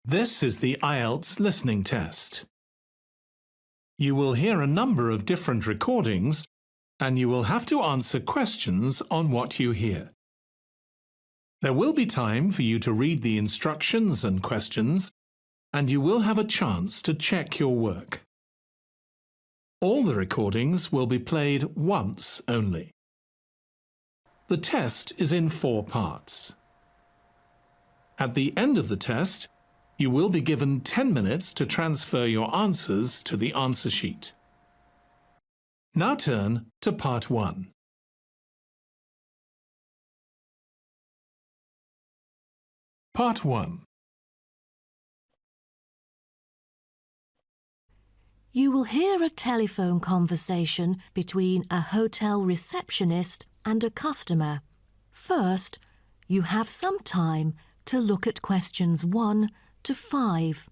This is the IELTS listening test. You will hear a number of different recordings and you will have to answer questions on what you hear. There will be time for you to read the instructions and questions, and you will have a chance to check your work. All the recordings will be played once only. The test is in 4 parts. At the end of the test, you will be given 10 minutes to transfer your answers to the answer sheet. Now turn to Part 1. Part 1. You will hear a telephone conversation between a hotel receptionist and a customer. First, you have some time to look at questions 1 to 5.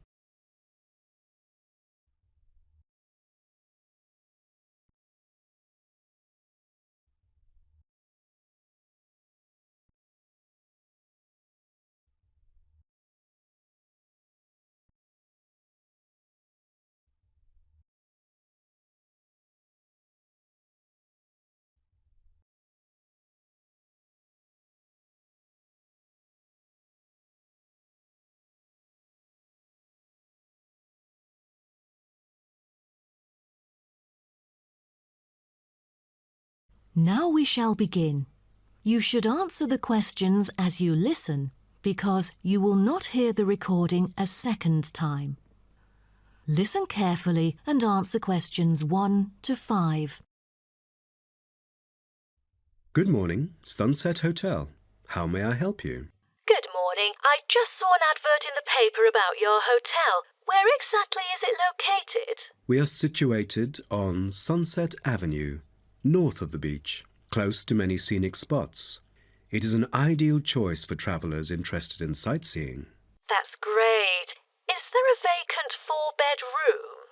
Now we shall begin. You should answer the questions as you listen, because you will not hear the recording a second time. Listen carefully and answer questions 1 to 5. Good morning, Sunset Hotel. How may I help you? Good morning. I just saw an advert in the paper about your hotel. Where exactly is it located? We are situated on Sunset Avenue, north of the beach, close to many scenic spots. It is an ideal choice for travellers interested in sightseeing. That's great. Is there a vacant 4-bed room?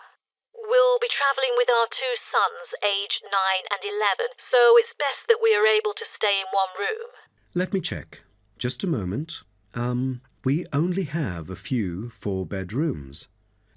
We'll be travelling with our 2 sons, aged 9 and 11, so it's best that we are able to stay in one room. Let me check. Just a moment. We only have a few 4-bed rooms,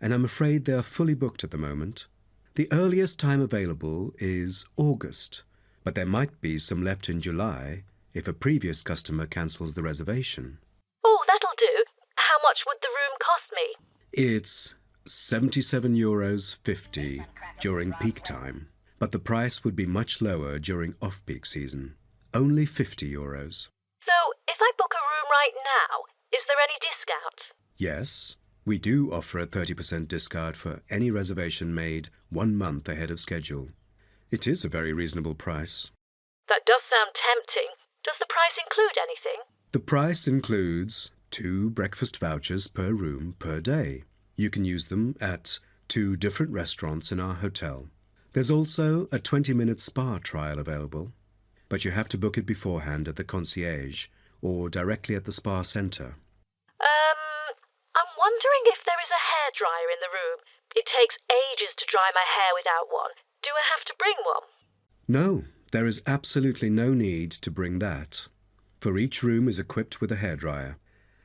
and I'm afraid they are fully booked at the moment. The earliest time available is August, but there might be some left in July if a previous customer cancels the reservation. Oh, that'll do. How much would the room cost me? It's €77.50 during peak time, but the price would be much lower during off-peak season. Only €50. So, if I book a room right now, is there any discount? Yes. We do offer a 30% discount for any reservation made 1 month ahead of schedule. It is a very reasonable price. That does sound tempting. Does the price include anything? The price includes 2 breakfast vouchers per room per day. You can use them at 2 different restaurants in our hotel. There's also a 20-minute spa trial available, but you have to book it beforehand at the concierge or directly at the spa centre. I'm wondering if there is a hairdryer in the room. It takes ages to dry my hair without one. Do I have to bring one? No, there is absolutely no need to bring that, for each room is equipped with a hairdryer.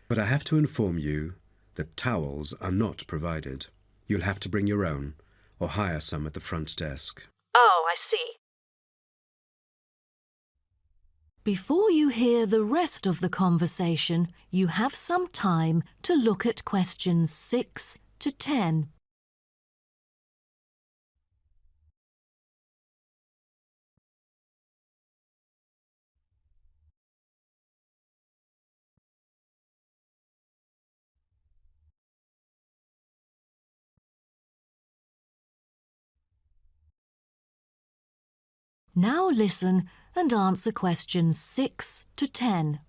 But I have to inform you that towels are not provided. You'll have to bring your own, or hire some at the front desk. Oh, I see. Before you hear the rest of the conversation, you have some time to look at questions 6 to 10. Now listen and answer questions 6 to 10.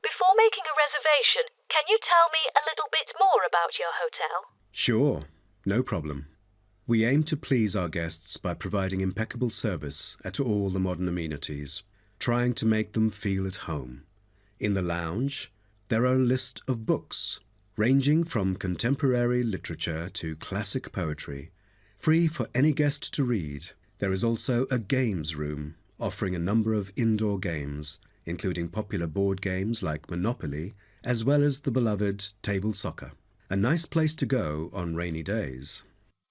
Before making a reservation, can you tell me a little bit more about your hotel? Sure, no problem. We aim to please our guests by providing impeccable service at all the modern amenities, trying to make them feel at home. In the lounge, there are a list of books, ranging from contemporary literature to classic poetry, free for any guest to read. There is also a games room, offering a number of indoor games, including popular board games like Monopoly, as well as the beloved table soccer. A nice place to go on rainy days.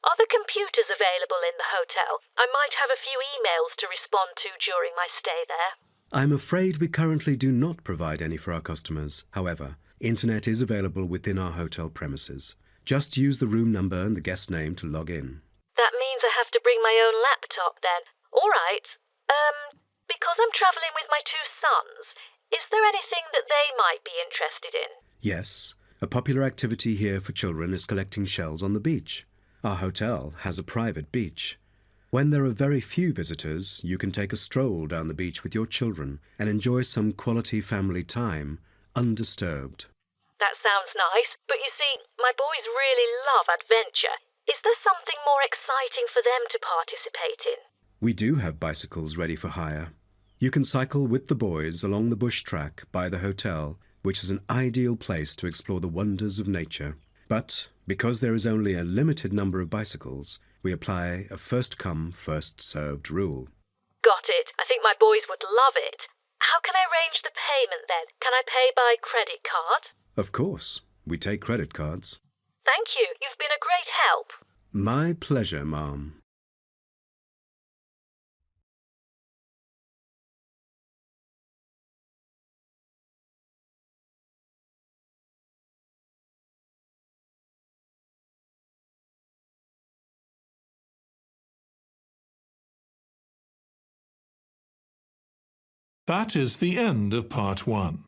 Are the computers available in the hotel? I might have a few emails to respond to during my stay there. I'm afraid we currently do not provide any for our customers. However, internet is available within our hotel premises. Just use the room number and the guest name to log in. That means I have to bring my own laptop then. All right. Because I'm travelling with my two sons, is there anything that they might be interested in? Yes, a popular activity here for children is collecting shells on the beach. Our hotel has a private beach. When there are very few visitors, you can take a stroll down the beach with your children and enjoy some quality family time, undisturbed. That sounds nice, but you see, my boys really love adventure. Is there something more exciting for them to participate in? We do have bicycles ready for hire. You can cycle with the boys along the bush track by the hotel, which is an ideal place to explore the wonders of nature. But because there is only a limited number of bicycles, we apply a first-come, first-served rule. Got it. I think my boys would love it. How can I arrange the payment then? Can I pay by credit card? Of course, we take credit cards. Thank you. You've been a great help. My pleasure, Ma'am. That is the end of part 1.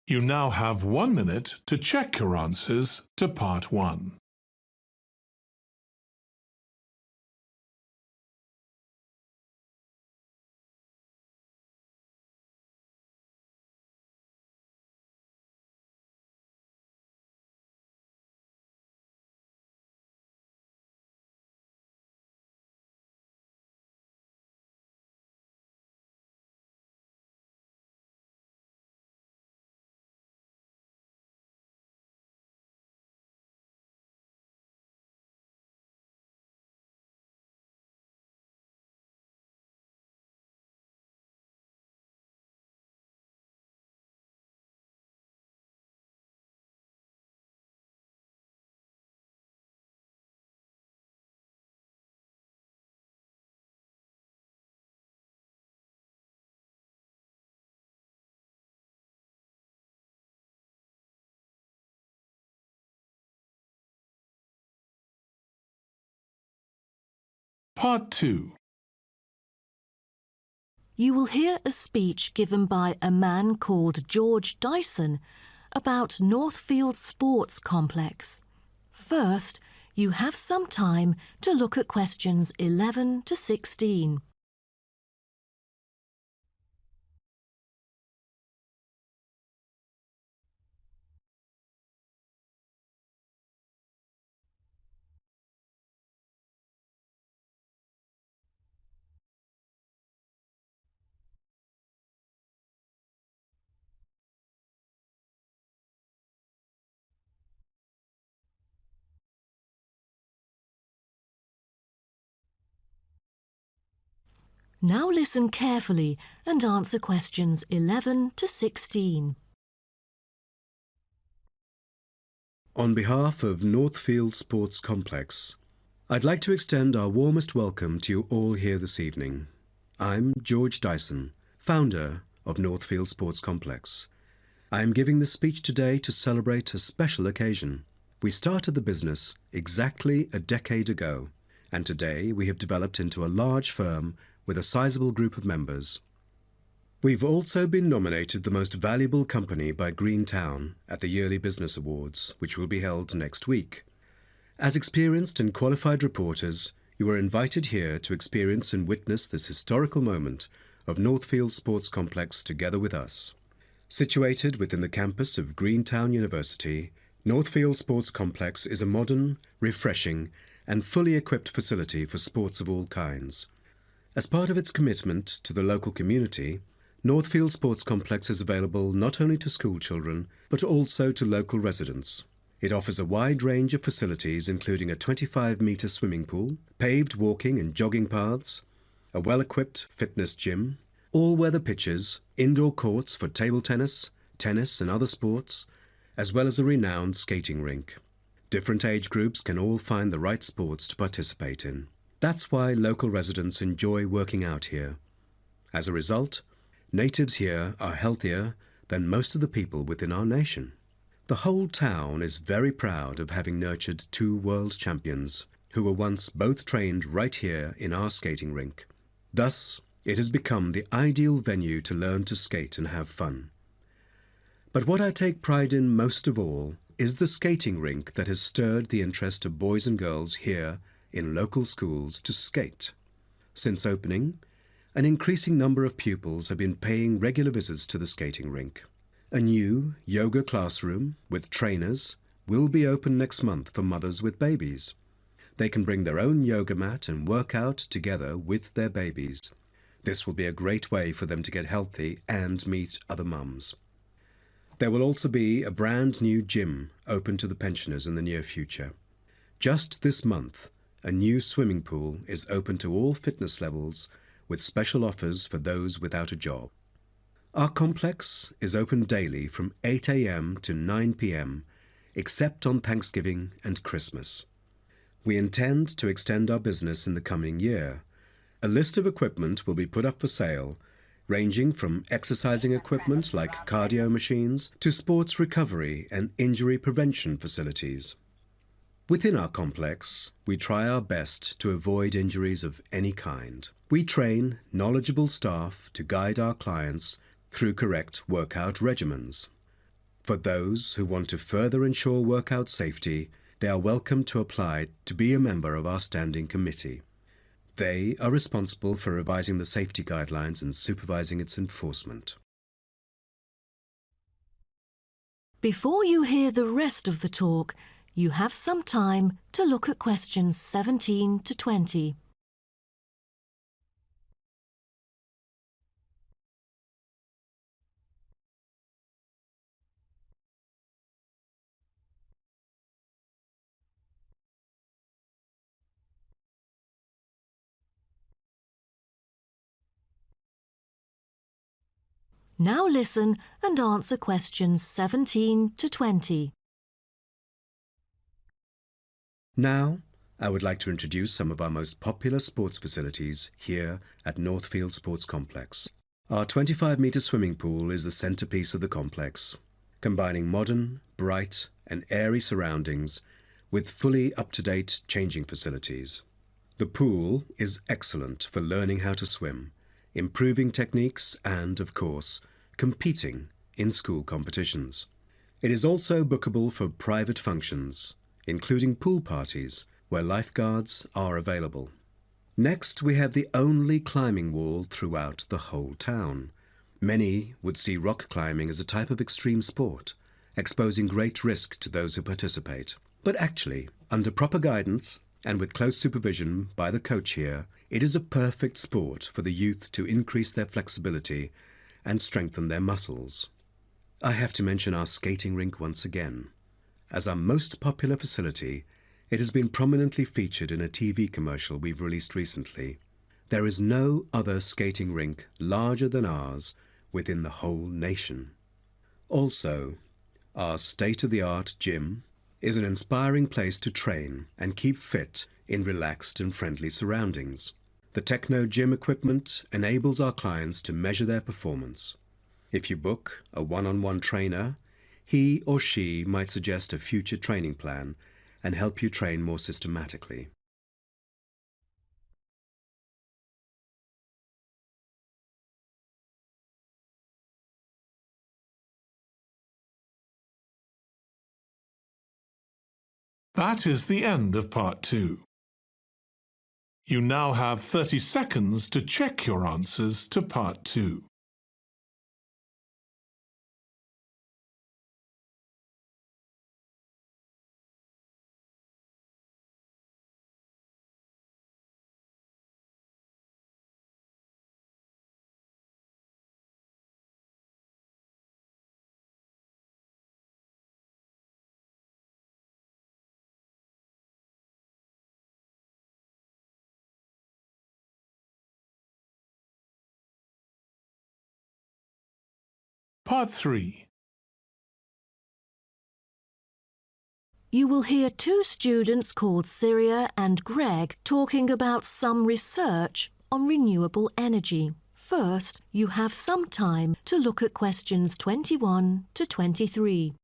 You now have 1 minute to check your answers to part 1. Part 2. You will hear a speech given by a man called George Dyson about Northfield Sports Complex. First, you have some time to look at questions 11 to 16. Now listen carefully and answer questions 11 to 16. On behalf of Northfield Sports Complex, I'd like to extend our warmest welcome to you all here this evening. I'm George Dyson, founder of Northfield Sports Complex. I am giving this speech today to celebrate a special occasion. We started the business exactly a decade ago, and today we have developed into a large firm with a sizable group of members. We've also been nominated the most valuable company by Greentown at the Yearly Business Awards, which will be held next week. As experienced and qualified reporters, you are invited here to experience and witness this historical moment of Northfield Sports Complex together with us. Situated within the campus of Greentown University, Northfield Sports Complex is a modern, refreshing, and fully equipped facility for sports of all kinds. As part of its commitment to the local community, Northfield Sports Complex is available not only to school children, but also to local residents. It offers a wide range of facilities including a 25-metre swimming pool, paved walking and jogging paths, a well-equipped fitness gym, all-weather pitches, indoor courts for table tennis, tennis and other sports, as well as a renowned skating rink. Different age groups can all find the right sports to participate in. That's why local residents enjoy working out here. As a result, natives here are healthier than most of the people within our nation. The whole town is very proud of having nurtured 2 world champions who were once both trained right here in our skating rink. Thus, it has become the ideal venue to learn to skate and have fun. But what I take pride in most of all is the skating rink that has stirred the interest of boys and girls here in local schools to skate. Since opening, an increasing number of pupils have been paying regular visits to the skating rink. A new yoga classroom with trainers will be open next month for mothers with babies. They can bring their own yoga mat and work out together with their babies. This will be a great way for them to get healthy and meet other mums. There will also be a brand new gym open to the pensioners in the near future. Just this month, a new swimming pool is open to all fitness levels with special offers for those without a job. Our complex is open daily from 8 a.m. to 9 p.m. except on Thanksgiving and Christmas. We intend to extend our business in the coming year. A list of equipment will be put up for sale, ranging from exercising equipment like cardio machines to sports recovery and injury prevention facilities. Within our complex, we try our best to avoid injuries of any kind. We train knowledgeable staff to guide our clients through correct workout regimens. For those who want to further ensure workout safety, they are welcome to apply to be a member of our standing committee. They are responsible for revising the safety guidelines and supervising its enforcement. Before you hear the rest of the talk, you have some time to look at questions 17 to 20. Now listen and answer questions 17 to 20. Now, I would like to introduce some of our most popular sports facilities here at Northfield Sports Complex. Our 25-metre swimming pool is the centrepiece of the complex, combining modern, bright and airy surroundings with fully up-to-date changing facilities. The pool is excellent for learning how to swim, improving techniques and, of course, competing in school competitions. It is also bookable for private functions, including pool parties where lifeguards are available. Next, we have the only climbing wall throughout the whole town. Many would see rock climbing as a type of extreme sport, exposing great risk to those who participate. But actually, under proper guidance and with close supervision by the coach here, it is a perfect sport for the youth to increase their flexibility and strengthen their muscles. I have to mention our skating rink once again. As our most popular facility, it has been prominently featured in a TV commercial we've released recently. There is no other skating rink larger than ours within the whole nation. Also, our state-of-the-art gym is an inspiring place to train and keep fit in relaxed and friendly surroundings. The Techno gym equipment enables our clients to measure their performance. If you book a one-on-one trainer, he or she might suggest a future training plan and help you train more systematically. That is the end of part 2. You now have 30 seconds to check your answers to part 2. Part 3. You will hear two students called Syria and Greg talking about some research on renewable energy. First, you have some time to look at questions 21 to 23.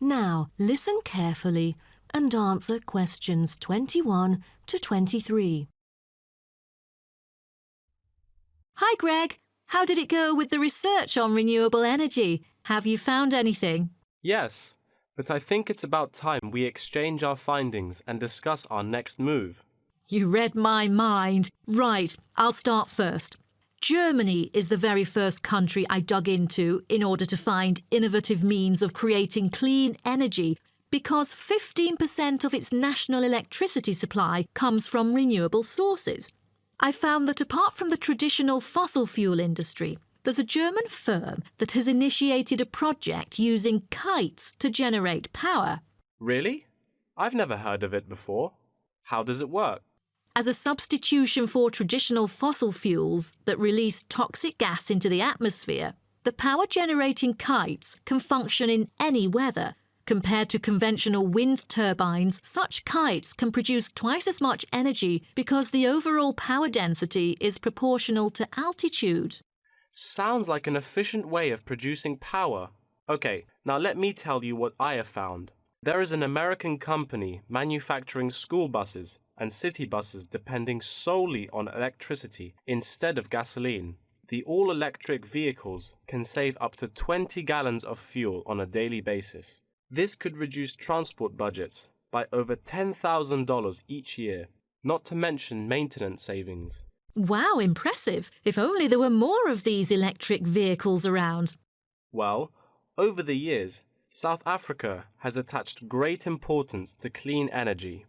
Now, listen carefully and answer questions 21 to 23. Hi, Greg. How did it go with the research on renewable energy? Have you found anything? Yes, but I think it's about time we exchange our findings and discuss our next move. You read my mind. Right, I'll start first. Germany is the very first country I dug into in order to find innovative means of creating clean energy because 15% of its national electricity supply comes from renewable sources. I found that apart from the traditional fossil fuel industry, there's a German firm that has initiated a project using kites to generate power. Really? I've never heard of it before. How does it work? As a substitution for traditional fossil fuels that release toxic gas into the atmosphere, the power-generating kites can function in any weather. Compared to conventional wind turbines, such kites can produce twice as much energy because the overall power density is proportional to altitude. Sounds like an efficient way of producing power. Okay, now let me tell you what I have found. There is an American company manufacturing school buses and city buses depending solely on electricity instead of gasoline. The all-electric vehicles can save up to 20 gallons of fuel on a daily basis. This could reduce transport budgets by over $10,000 each year, not to mention maintenance savings. Wow, impressive. If only there were more of these electric vehicles around. Well, over the years, South Africa has attached great importance to clean energy.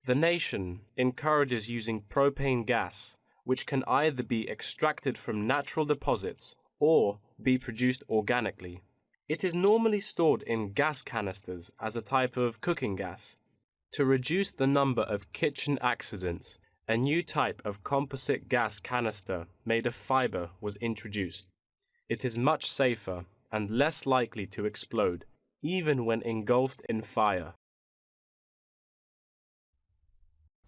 The nation encourages using propane gas, which can either be extracted from natural deposits or be produced organically. It is normally stored in gas canisters as a type of cooking gas. To reduce the number of kitchen accidents, a new type of composite gas canister made of fiber was introduced. It is much safer and less likely to explode, even when engulfed in fire.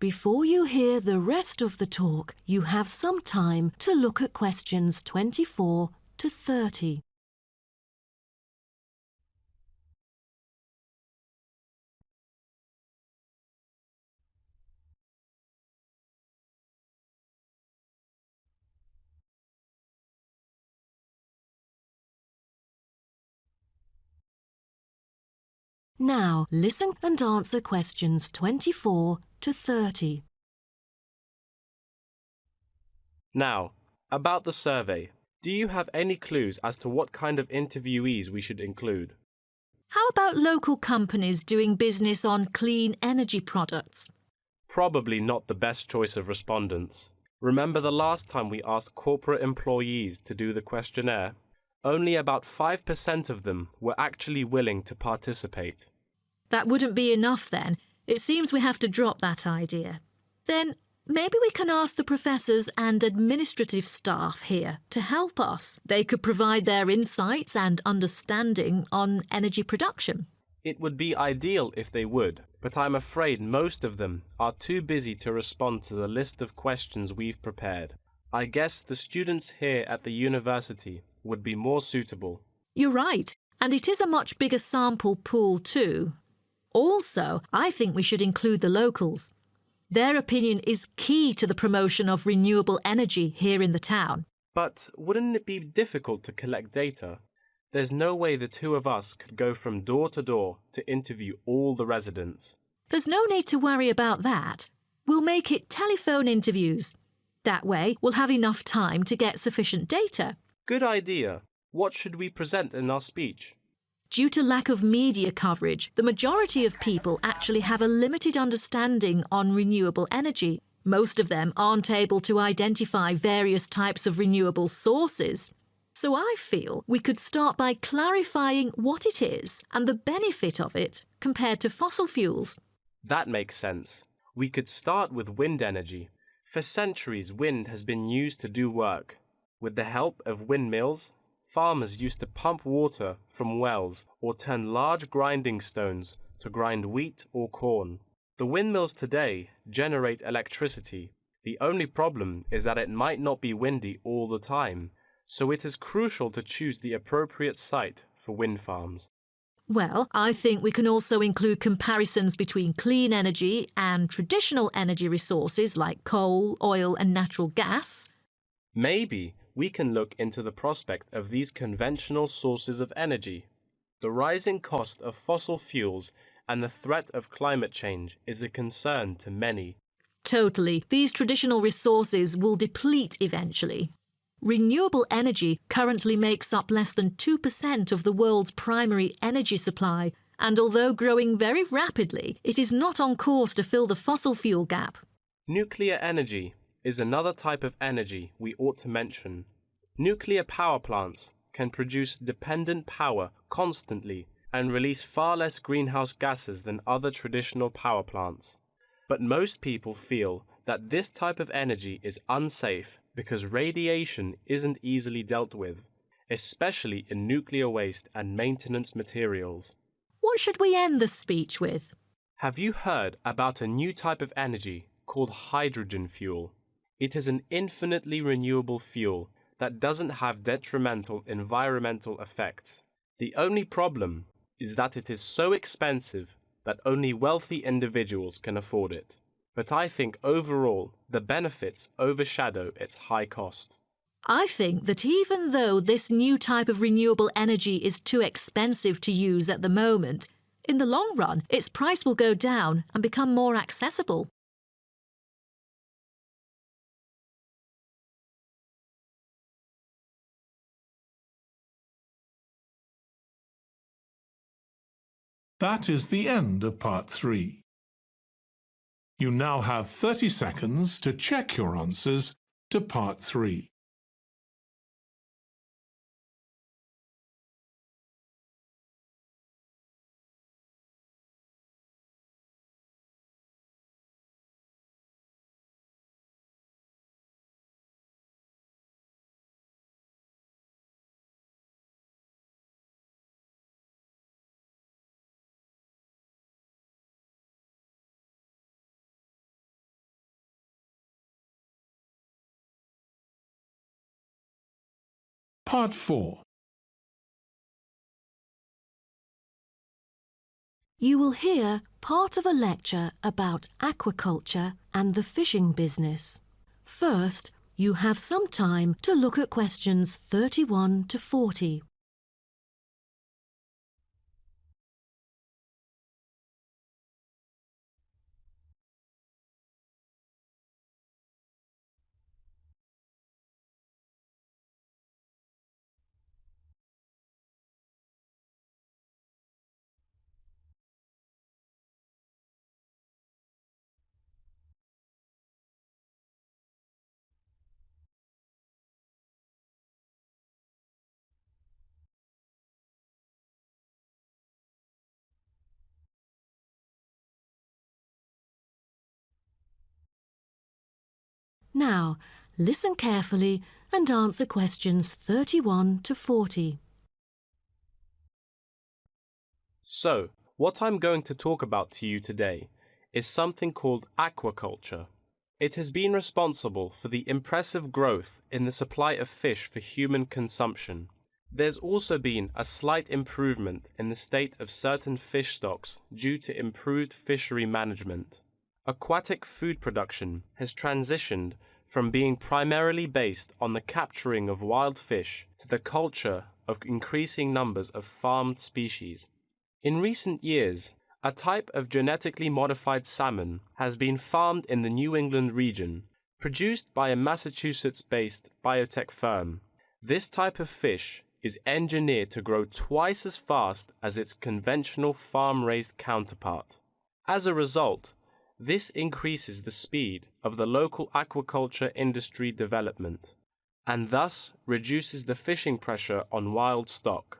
Before you hear the rest of the talk, you have some time to look at questions 24 to 30. Now, listen and answer questions 24 to 30. Now, about the survey. Do you have any clues as to what kind of interviewees we should include? How about local companies doing business on clean energy products? Probably not the best choice of respondents. Remember the last time we asked corporate employees to do the questionnaire? Only about 5% of them were actually willing to participate. That wouldn't be enough then. It seems we have to drop that idea. Then maybe we can ask the professors and administrative staff here to help us. They could provide their insights and understanding on energy production. It would be ideal if they would, but I'm afraid most of them are too busy to respond to the list of questions we've prepared. I guess the students here at the university would be more suitable. You're right, and it is a much bigger sample pool too. Also, I think we should include the locals. Their opinion is key to the promotion of renewable energy here in the town. But wouldn't it be difficult to collect data? There's no way the two of us could go from door to door to interview all the residents. There's no need to worry about that. We'll make it telephone interviews. That way, we'll have enough time to get sufficient data. Good idea. What should we present in our speech? Due to lack of media coverage, the majority of people actually have a limited understanding on renewable energy. Most of them aren't able to identify various types of renewable sources. So I feel we could start by clarifying what it is and the benefit of it compared to fossil fuels. That makes sense. We could start with wind energy. For centuries, wind has been used to do work. With the help of windmills, farmers used to pump water from wells or turn large grinding stones to grind wheat or corn. The windmills today generate electricity. The only problem is that it might not be windy all the time, so it is crucial to choose the appropriate site for wind farms. Well, I think we can also include comparisons between clean energy and traditional energy resources like coal, oil and natural gas. Maybe we can look into the prospect of these conventional sources of energy. The rising cost of fossil fuels and the threat of climate change is a concern to many. Totally. These traditional resources will deplete eventually. Renewable energy currently makes up less than 2% of the world's primary energy supply, and although growing very rapidly, it is not on course to fill the fossil fuel gap. Nuclear energy is another type of energy we ought to mention. Nuclear power plants can produce dependent power constantly and release far less greenhouse gases than other traditional power plants. But most people feel that this type of energy is unsafe because radiation isn't easily dealt with, especially in nuclear waste and maintenance materials. What should we end the speech with? Have you heard about a new type of energy called hydrogen fuel? It is an infinitely renewable fuel that doesn't have detrimental environmental effects. The only problem is that it is so expensive that only wealthy individuals can afford it. But I think overall the benefits overshadow its high cost. I think that even though this new type of renewable energy is too expensive to use at the moment, in the long run its price will go down and become more accessible. That is the end of part 3. You now have 30 seconds to check your answers to part 3. Part 4. You will hear part of a lecture about aquaculture and the fishing business. First, you have some time to look at questions 31 to 40. Now, listen carefully and answer questions 31 to 40. So, what I'm going to talk about to you today is something called aquaculture. It has been responsible for the impressive growth in the supply of fish for human consumption. There's also been a slight improvement in the state of certain fish stocks due to improved fishery management. Aquatic food production has transitioned from being primarily based on the capturing of wild fish to the culture of increasing numbers of farmed species. In recent years, a type of genetically modified salmon has been farmed in the New England region, produced by a Massachusetts-based biotech firm. This type of fish is engineered to grow twice as fast as its conventional farm-raised counterpart. As a result, this increases the speed of the local aquaculture industry development, and thus reduces the fishing pressure on wild stock.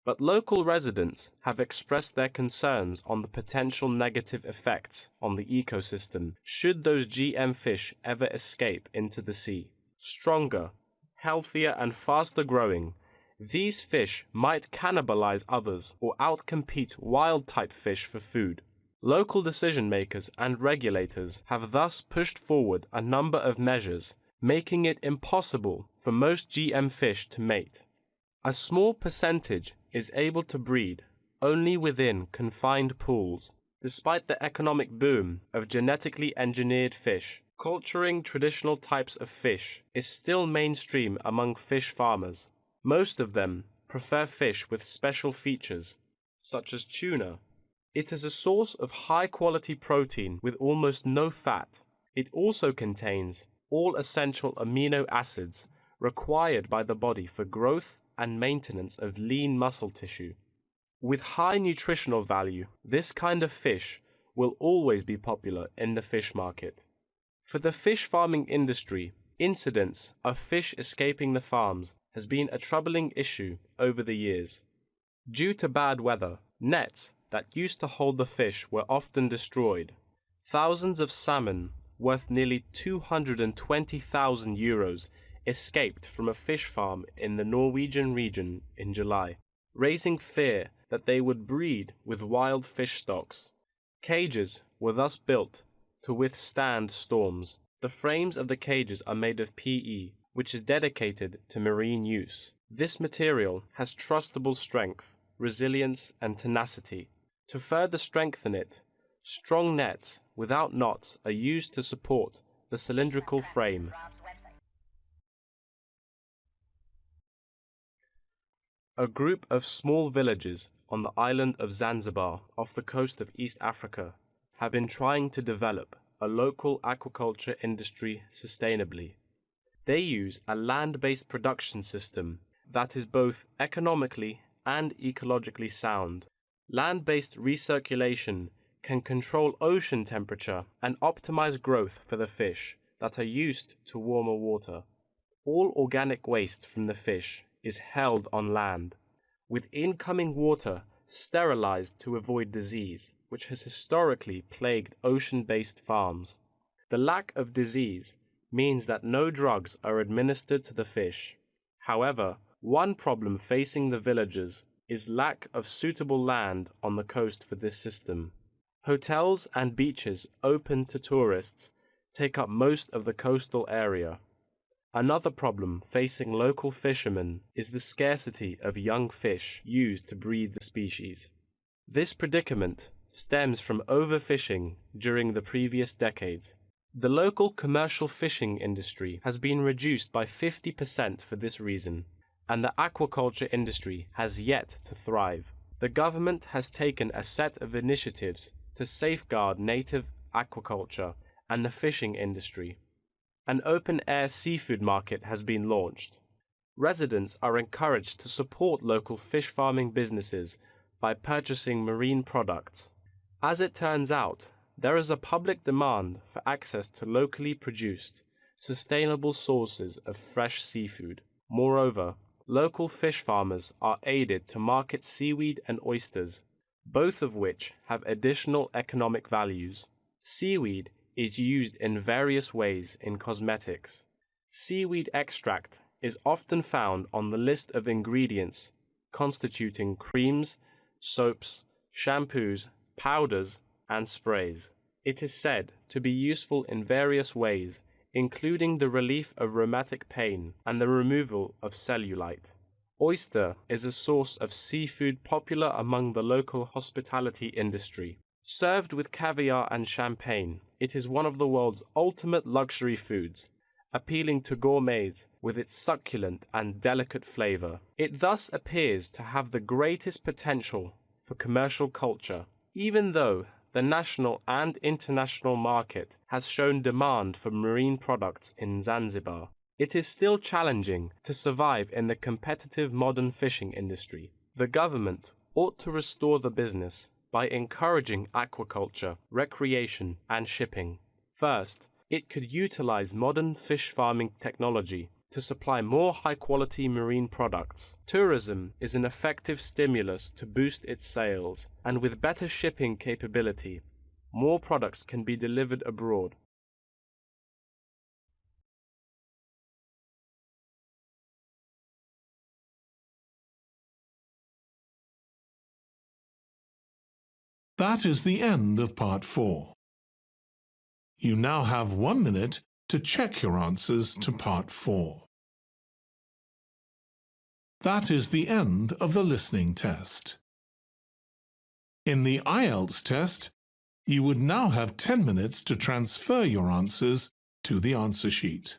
But local residents have expressed their concerns on the potential negative effects on the ecosystem should those GM fish ever escape into the sea. Stronger, healthier and faster growing, these fish might cannibalize others or outcompete wild-type fish for food. Local decision makers and regulators have thus pushed forward a number of measures, making it impossible for most GM fish to mate. A small percentage is able to breed only within confined pools. Despite the economic boom of genetically engineered fish, culturing traditional types of fish is still mainstream among fish farmers. Most of them prefer fish with special features, such as tuna. It is a source of high-quality protein with almost no fat. It also contains all essential amino acids required by the body for growth and maintenance of lean muscle tissue. With high nutritional value, this kind of fish will always be popular in the fish market. For the fish farming industry, incidents of fish escaping the farms has been a troubling issue over the years. Due to bad weather, nets that used to hold the fish were often destroyed. Thousands of salmon, worth nearly €220,000, escaped from a fish farm in the Norwegian region in July, raising fear that they would breed with wild fish stocks. Cages were thus built to withstand storms. The frames of the cages are made of PE, which is dedicated to marine use. This material has trustable strength, resilience, and tenacity. To further strengthen it, strong nets without knots are used to support the cylindrical frame. A group of small villages on the island of Zanzibar off the coast of East Africa have been trying to develop a local aquaculture industry sustainably. They use a land-based production system that is both economically and ecologically sound. Land-based recirculation can control ocean temperature and optimize growth for the fish that are used to warmer water. All organic waste from the fish is held on land, with incoming water sterilized to avoid disease, which has historically plagued ocean-based farms. The lack of disease means that no drugs are administered to the fish. However, one problem facing the villagers is lack of suitable land on the coast for this system. Hotels and beaches open to tourists take up most of the coastal area. Another problem facing local fishermen is the scarcity of young fish used to breed the species. This predicament stems from overfishing during the previous decades. The local commercial fishing industry has been reduced by 50% for this reason, and the aquaculture industry has yet to thrive. The government has taken a set of initiatives to safeguard native aquaculture and the fishing industry. An open-air seafood market has been launched. Residents are encouraged to support local fish farming businesses by purchasing marine products. As it turns out, there is a public demand for access to locally produced, sustainable sources of fresh seafood. Moreover, local fish farmers are aided to market seaweed and oysters, both of which have additional economic values. Seaweed is used in various ways in cosmetics. Seaweed extract is often found on the list of ingredients constituting creams, soaps, shampoos, powders, and sprays. It is said to be useful in various ways, including the relief of rheumatic pain and the removal of cellulite. Oyster is a source of seafood popular among the local hospitality industry. Served with caviar and champagne, it is one of the world's ultimate luxury foods, appealing to gourmets with its succulent and delicate flavor. It thus appears to have the greatest potential for commercial culture, even though the national and international market has shown demand for marine products in Zanzibar. It is still challenging to survive in the competitive modern fishing industry. The government ought to restore the business by encouraging aquaculture, recreation, and shipping. First, it could utilize modern fish farming technology to supply more high-quality marine products. Tourism is an effective stimulus to boost its sales, and with better shipping capability, more products can be delivered abroad. That is the end of Part 4. You now have 1 minute to check your answers to Part 4. That is the end of the listening test. In the IELTS test, you would now have 10 minutes to transfer your answers to the answer sheet.